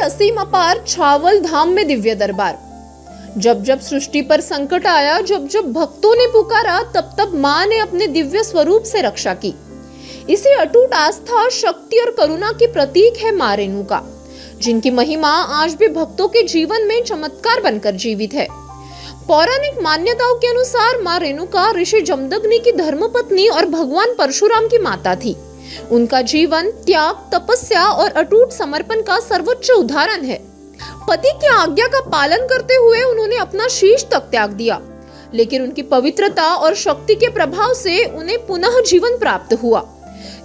असीम अपार छावल धाम में दिव्य दरबार। जब जब सृष्टि पर संकट आया, जब जब भक्तों ने पुकारा, तब तब मां ने अपने दिव्य स्वरूप से रक्षा की। इसी अटूट आस्था, शक्ति और करुणा की प्रतीक है मां रेणुका, जिनकी महिमा आज भी भक्तों के जीवन में चमत्कार बनकर जीवित है। पौराणिक मान्यताओं के अनुसार मां रेणुका ऋषि जमदग्नि की धर्मपत्नी और भगवान परशुराम की माता थी। उनका जीवन त्याग, तपस्या और अटूट समर्पण का सर्वोच्च उदाहरण है। पति की आज्ञा का पालन करते हुए उन्होंने अपना शीश तक त्याग दिया, लेकिन उनकी पवित्रता और शक्ति के प्रभाव से उन्हें पुनः जीवन प्राप्त हुआ।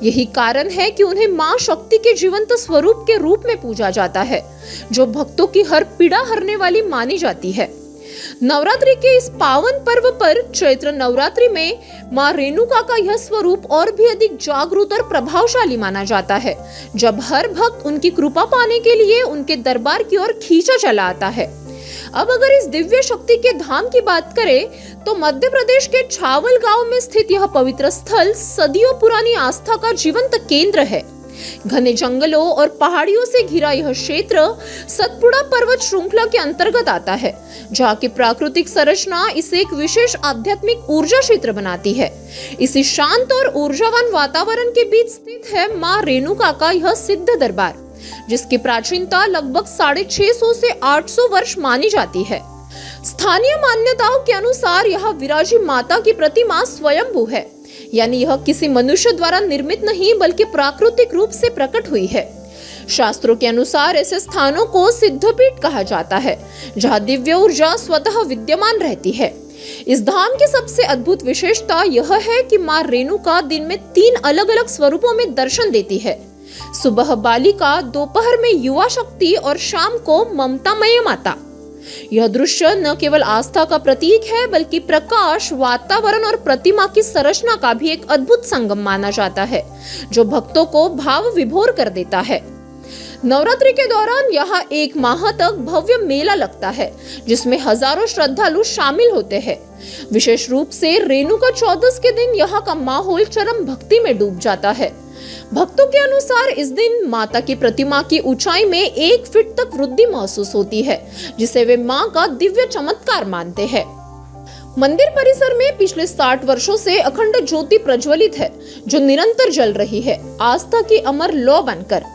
यही कारण है कि उन्हें मां शक्ति के जीवंत स्वरूप के रूप में पूजा जाता है, जो भक्तों की हर पीड़ा हरने वाली मानी जाती है। नवरात्रि के इस पावन पर्व पर चैत्र नवरात्रि में मां रेणुका का यह स्वरूप और भी अधिक जागृत और प्रभावशाली माना जाता है, जब हर भक्त उनकी कृपा पाने के लिए उनके दरबार की ओर खींचा चला आता है। अब अगर इस दिव्य शक्ति के धाम की बात करें तो मध्य प्रदेश के छावल गांव में स्थित यह पवित्र स्थल सदियों पुरानी आस्था का जीवंत केंद्र है। घने जंगलों और पहाड़ियों से घिरा यह क्षेत्र सतपुड़ा पर्वत श्रृंखला के अंतर्गत आता है, जहाँ की प्राकृतिक संरचना इसे एक विशेष आध्यात्मिक ऊर्जा क्षेत्र बनाती है। इसी शांत और ऊर्जावान वातावरण के बीच स्थित है मां रेणुका का यह सिद्ध दरबार, जिसकी प्राचीनता लगभग 650 से 800 वर्ष मानी जाती है। स्थानीय मान्यताओं के अनुसार यहाँ विराजी माता की प्रतिमा स्वयंभू है, यानी यह किसी मनुष्य द्वारा निर्मित नहीं बल्कि प्राकृतिक रूप से प्रकट हुई है। शास्त्रों के अनुसार ऐसे स्थानों को सिद्धपीठ कहा जाता है, जहाँ दिव्य ऊर्जा स्वतः विद्यमान रहती है। इस धाम की सबसे अद्भुत विशेषता यह है कि मां रेणुका दिन में 3 अलग अलग स्वरूपों में दर्शन देती है। सुबह बालिका, दोपहर में युवा शक्ति और शाम को ममतामय माता। यह दृश्य न केवल आस्था का प्रतीक है बल्कि प्रकाश, वातावरण और प्रतिमा की संरचना का भी एक अद्भुत संगम माना जाता है, जो भक्तों को भाव विभोर कर देता है। नवरात्रि के दौरान यहाँ 1 माह तक भव्य मेला लगता है, जिसमें हजारों श्रद्धालु शामिल होते हैं। विशेष रूप से रेणुका चौदस के दिन यहाँ का माहौल चरम भक्ति में डूब जाता है। भक्तों के अनुसार इस दिन माता की प्रतिमा की ऊंचाई में 1 फीट तक वृद्धि महसूस होती है, जिसे वे मां का दिव्य चमत्कार मानते हैं। मंदिर परिसर में पिछले 60 वर्षों से अखंड ज्योति प्रज्वलित है, जो निरंतर जल रही है, आस्था की अमर लौ बनकर।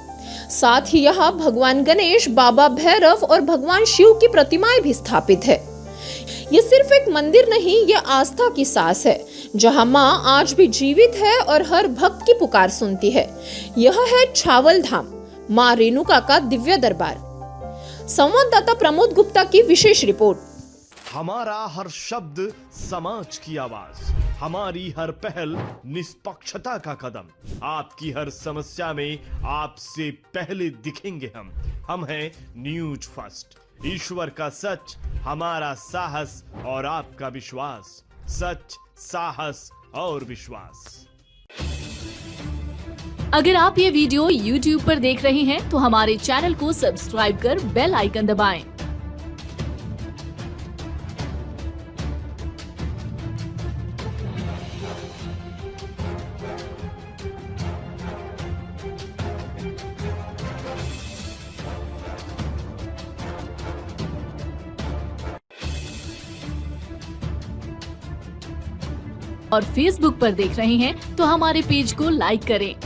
साथ ही यहाँ भगवान गणेश, बाबा भैरव और भगवान शिव की प्रतिमाएं भी स्थापित है। ये सिर्फ एक मंदिर नहीं, ये आस्था की सांस है, जहां मां आज भी जीवित है और हर भक्त की पुकार सुनती है। यह है छावल धाम, मां रेणुका का दिव्य दरबार। संवाददाता प्रमोद गुप्ता की विशेष रिपोर्ट। हमारा हर शब्द समाज की आवाज, हमारी हर पहल निष्पक्षता का कदम। आपकी हर समस्या में आपसे पहले दिखेंगे हम हैं न्यूज फर्स्ट। ईश्वर का सच, हमारा साहस और आपका विश्वास। सच, साहस और विश्वास। अगर आप ये वीडियो YouTube पर देख रहे हैं तो हमारे चैनल को सब्सक्राइब कर बेल आइकन दबाएं। और Facebook पर देख रहे हैं तो हमारे पेज को लाइक करें।